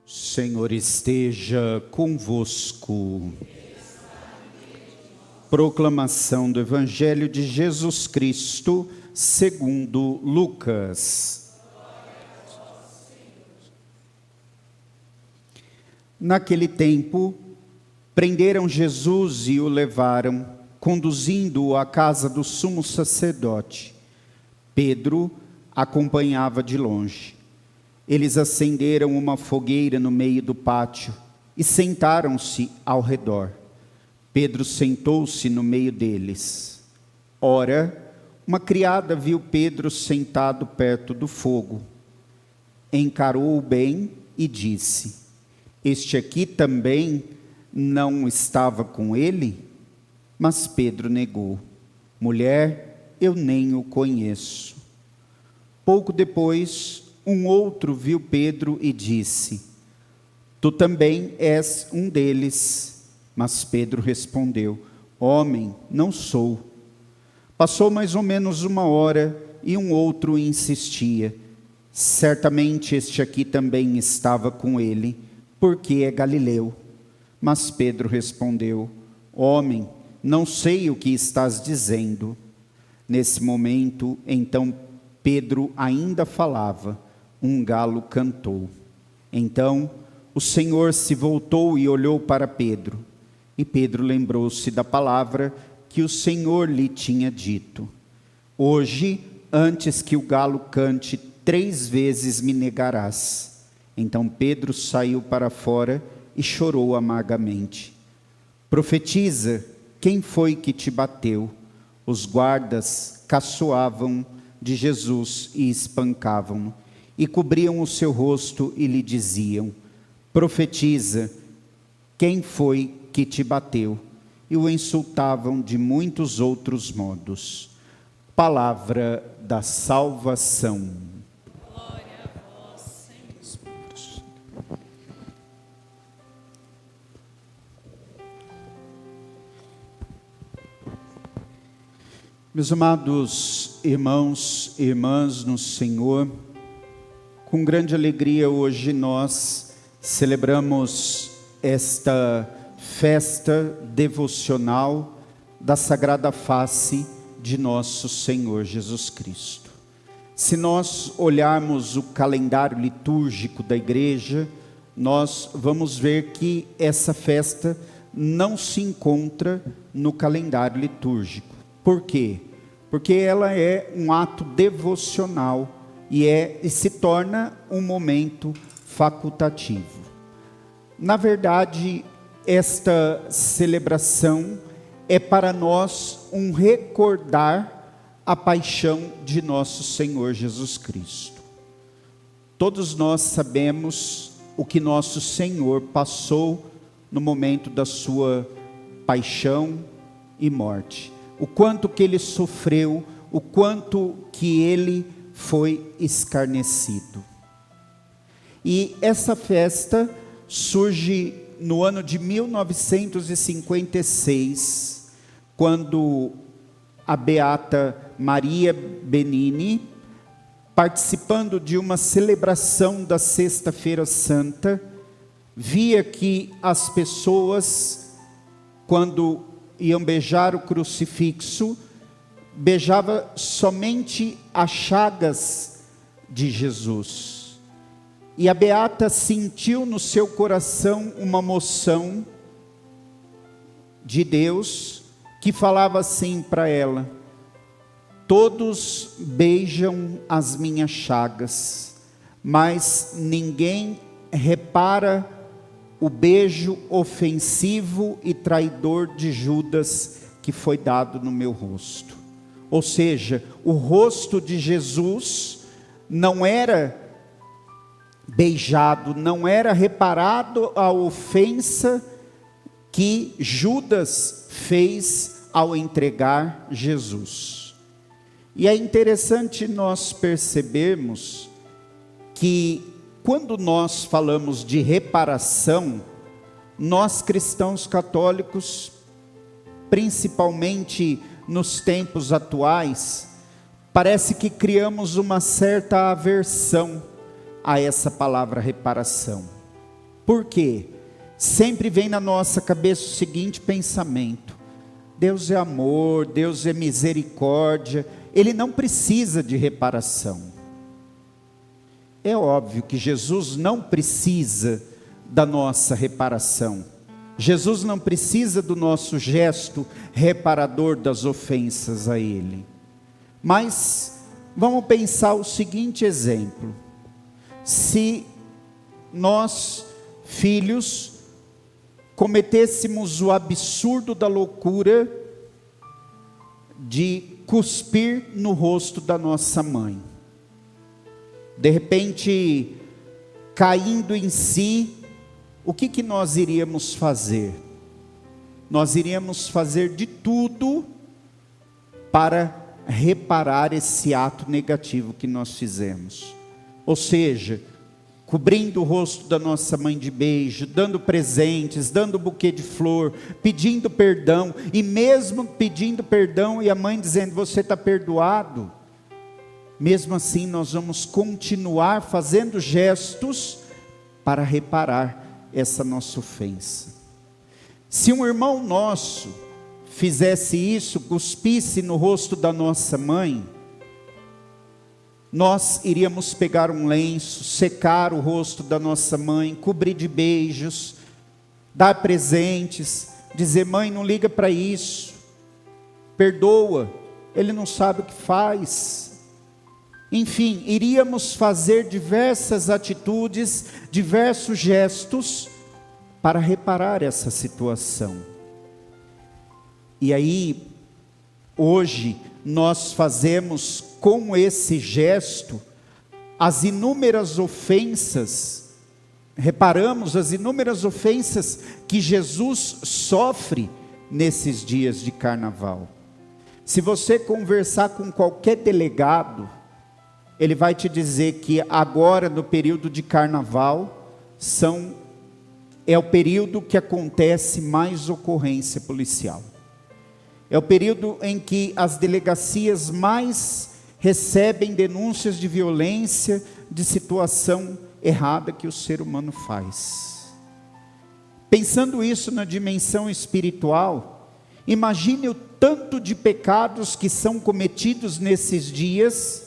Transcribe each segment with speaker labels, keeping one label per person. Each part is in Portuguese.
Speaker 1: Senhor esteja convosco. Proclamação do Evangelho de Jesus Cristo, segundo Lucas. Naquele tempo, prenderam Jesus e o levaram, conduzindo-o à casa do sumo sacerdote. Pedro acompanhava de longe. Eles acenderam uma fogueira no meio do pátio e sentaram-se ao redor. Pedro sentou-se no meio deles. Ora, uma criada viu Pedro sentado perto do fogo. Encarou-o bem e disse: "Este aqui também não estava com ele?" Mas Pedro negou: "Mulher, eu nem o conheço." Pouco depois, um outro viu Pedro e disse: "Tu também és um deles." Mas Pedro respondeu: "Homem, não sou." Passou mais ou menos uma hora e um outro insistia: "Certamente este aqui também estava com ele, porque é galileu." Mas Pedro respondeu: "Homem, não sei o que estás dizendo." Nesse momento, então, Pedro ainda falava, um galo cantou. Então o Senhor se voltou e olhou para Pedro. E Pedro lembrou-se da palavra que o Senhor lhe tinha dito: "Hoje, antes que o galo cante, 3 vezes me negarás." Então Pedro saiu para fora e chorou amargamente. "Profetiza, quem foi que te bateu?" Os guardas caçoavam de Jesus e espancavam-no, e cobriam o seu rosto e lhe diziam: "Profetiza, quem foi que te bateu?" E o insultavam de muitos outros modos. Palavra da salvação.
Speaker 2: Glória a vós, Senhor.
Speaker 1: Meus amados irmãos e irmãs no Senhor, com grande alegria hoje nós celebramos esta festa devocional da Sagrada Face de nosso Senhor Jesus Cristo. Se nós olharmos o calendário litúrgico da igreja, nós vamos ver que essa festa não se encontra no calendário litúrgico. Por quê? Porque ela é um ato devocional e se torna um momento facultativo. Na verdade, esta celebração é para nós um recordar a paixão de nosso Senhor Jesus Cristo. Todos nós sabemos o que nosso Senhor passou no momento da sua paixão e morte. O quanto que ele sofreu, o quanto que ele foi escarnecido. E essa festa surge no ano de 1956, quando a beata Maria Benini, participando de uma celebração da Sexta-feira Santa, via que as pessoas, quando iam beijar o crucifixo, beijava somente as chagas de Jesus. E a beata sentiu no seu coração uma moção de Deus que falava assim para ela: "Todos beijam as minhas chagas, mas ninguém repara o beijo ofensivo e traidor de Judas que foi dado no meu rosto." Ou seja, o rosto de Jesus não era beijado, não era reparado a ofensa que Judas fez ao entregar Jesus. E é interessante nós percebermos que quando nós falamos de reparação, nós cristãos católicos, principalmente nos tempos atuais, parece que criamos uma certa aversão a essa palavra reparação. Por quê? Sempre vem na nossa cabeça o seguinte pensamento: Deus é amor, Deus é misericórdia, Ele não precisa de reparação. É óbvio que Jesus não precisa da nossa reparação. Jesus não precisa do nosso gesto reparador das ofensas a Ele. Mas vamos pensar o seguinte exemplo: se nós, filhos, cometêssemos o absurdo da loucura de cuspir no rosto da nossa mãe, de repente caindo em si, o que nós iríamos fazer? Nós iríamos fazer de tudo para reparar esse ato negativo que nós fizemos. Ou seja, cobrindo o rosto da nossa mãe de beijo, dando presentes, dando buquê de flor, pedindo perdão, e mesmo pedindo perdão e a mãe dizendo: você está perdoado, mesmo assim nós vamos continuar fazendo gestos para reparar essa nossa ofensa. Se um irmão nosso fizesse isso, cuspisse no rosto da nossa mãe, nós iríamos pegar um lenço, secar o rosto da nossa mãe, cobrir de beijos, dar presentes, dizer: mãe, não liga para isso, perdoa, ele não sabe o que faz. Enfim, iríamos fazer diversas atitudes, diversos gestos para reparar essa situação. E aí, hoje, nós fazemos com esse gesto as inúmeras ofensas, reparamos as inúmeras ofensas que Jesus sofre nesses dias de carnaval. Se você conversar com qualquer delegado, ele vai te dizer que agora, no período de carnaval, é o período que acontece mais ocorrência policial. É o período em que as delegacias mais recebem denúncias de violência, de situação errada que o ser humano faz. Pensando isso na dimensão espiritual, imagine o tanto de pecados que são cometidos nesses dias,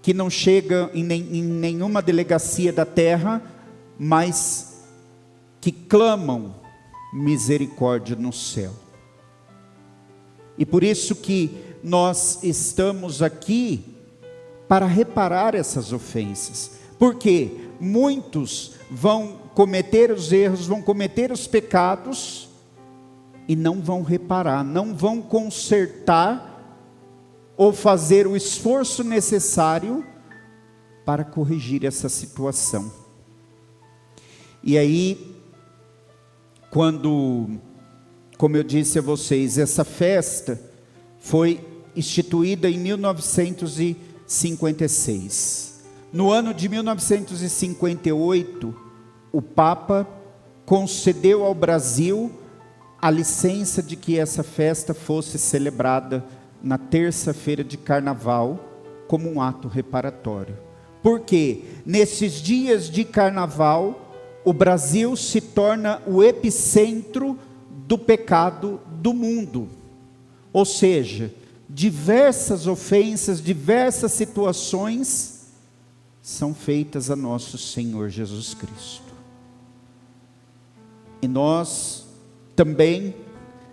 Speaker 1: que não chega em nenhuma delegacia da terra, mas que clamam misericórdia no céu. E por isso que nós estamos aqui para reparar essas ofensas, porque muitos vão cometer os erros, vão cometer os pecados e não vão reparar, não vão consertar ou fazer o esforço necessário para corrigir essa situação. E aí, como eu disse a vocês, essa festa foi instituída em 1956. No ano de 1958, o Papa concedeu ao Brasil a licença de que essa festa fosse celebrada na terça-feira de carnaval, como um ato reparatório. Porque nesses dias de carnaval, o Brasil se torna o epicentro do pecado do mundo. Ou seja, diversas ofensas, diversas situações são feitas a nosso Senhor Jesus Cristo. E nós também,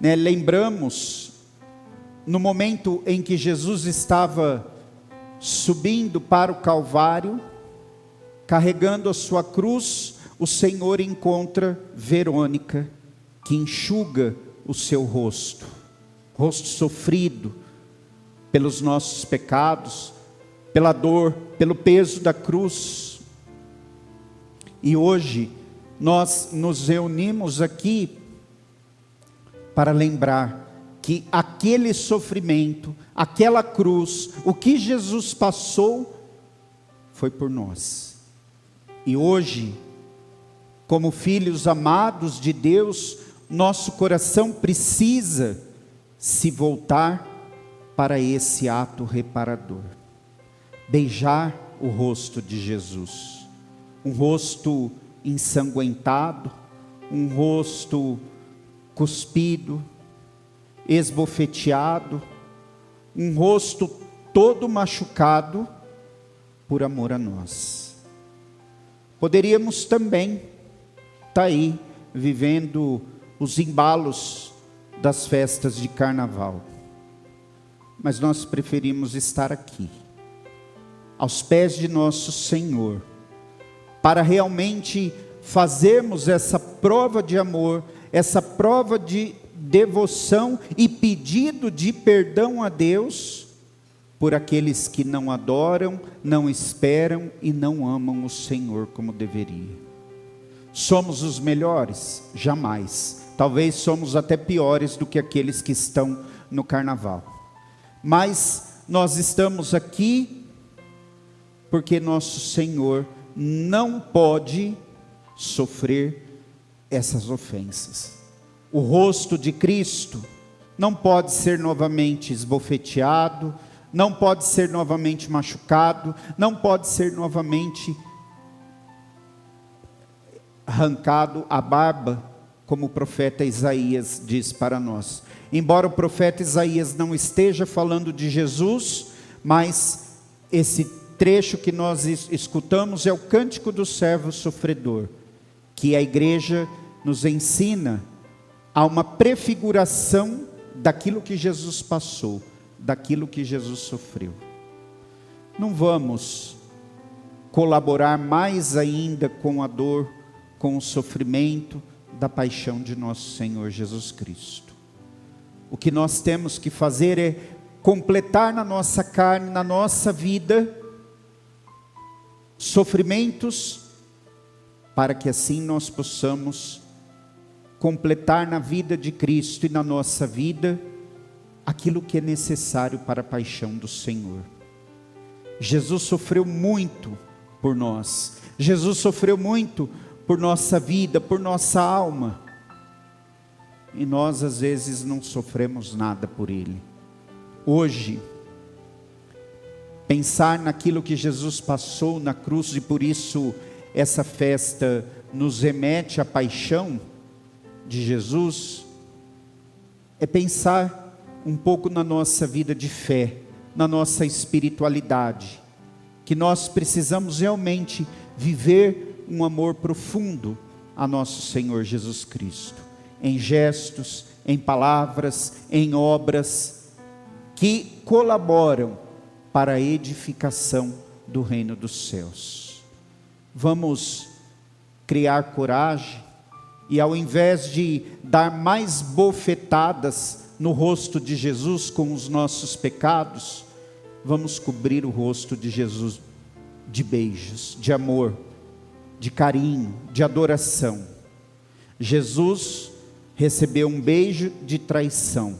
Speaker 1: lembramos, no momento em que Jesus estava subindo para o Calvário, carregando a sua cruz, o Senhor encontra Verônica, que enxuga o seu rosto sofrido pelos nossos pecados, pela dor, pelo peso da cruz. E hoje nós nos reunimos aqui para lembrar que aquele sofrimento, aquela cruz, o que Jesus passou, foi por nós. E hoje, como filhos amados de Deus, nosso coração precisa se voltar para esse ato reparador. Beijar o rosto de Jesus, um rosto ensanguentado, um rosto cuspido, esbofeteado, um rosto todo machucado por amor a nós. Poderíamos também estar aí vivendo os embalos das festas de carnaval, mas nós preferimos estar aqui, aos pés de nosso Senhor, para realmente fazermos essa prova de amor, essa prova de devoção e pedido de perdão a Deus por aqueles que não adoram, não esperam e não amam o Senhor como deveria. Somos os melhores? Jamais. Talvez somos até piores do que aqueles que estão no carnaval. Mas nós estamos aqui porque nosso Senhor não pode sofrer essas ofensas. O rosto de Cristo não pode ser novamente esbofeteado, não pode ser novamente machucado, não pode ser novamente arrancado a barba, como o profeta Isaías diz para nós. Embora o profeta Isaías não esteja falando de Jesus, mas esse trecho que nós escutamos é o cântico do servo sofredor, que a igreja nos ensina a uma prefiguração daquilo que Jesus passou, daquilo que Jesus sofreu. Não vamos colaborar mais ainda com a dor, com o sofrimento da paixão de nosso Senhor Jesus Cristo. O que nós temos que fazer é completar na nossa carne, na nossa vida, sofrimentos, para que assim nós possamos completar na vida de Cristo e na nossa vida aquilo que é necessário para a paixão do Senhor. Jesus sofreu muito por nós. Jesus sofreu muito por nossa vida, por nossa alma. E nós às vezes não sofremos nada por Ele. Hoje, pensar naquilo que Jesus passou na cruz, e por isso essa festa nos remete à paixão de Jesus, é pensar um pouco na nossa vida de fé, na nossa espiritualidade, que nós precisamos realmente viver um amor profundo a nosso Senhor Jesus Cristo, em gestos, em palavras, em obras, que colaboram para a edificação do reino dos céus. Vamos criar coragem, e ao invés de dar mais bofetadas no rosto de Jesus com os nossos pecados, vamos cobrir o rosto de Jesus de beijos, de amor, de carinho, de adoração. Jesus recebeu um beijo de traição.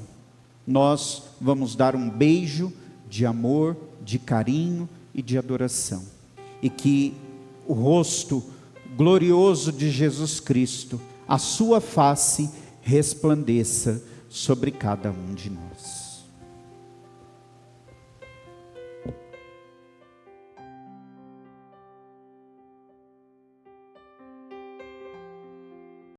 Speaker 1: Nós vamos dar um beijo de amor, de carinho e de adoração. E que o rosto glorioso de Jesus Cristo, a sua face resplandeça sobre cada um de nós.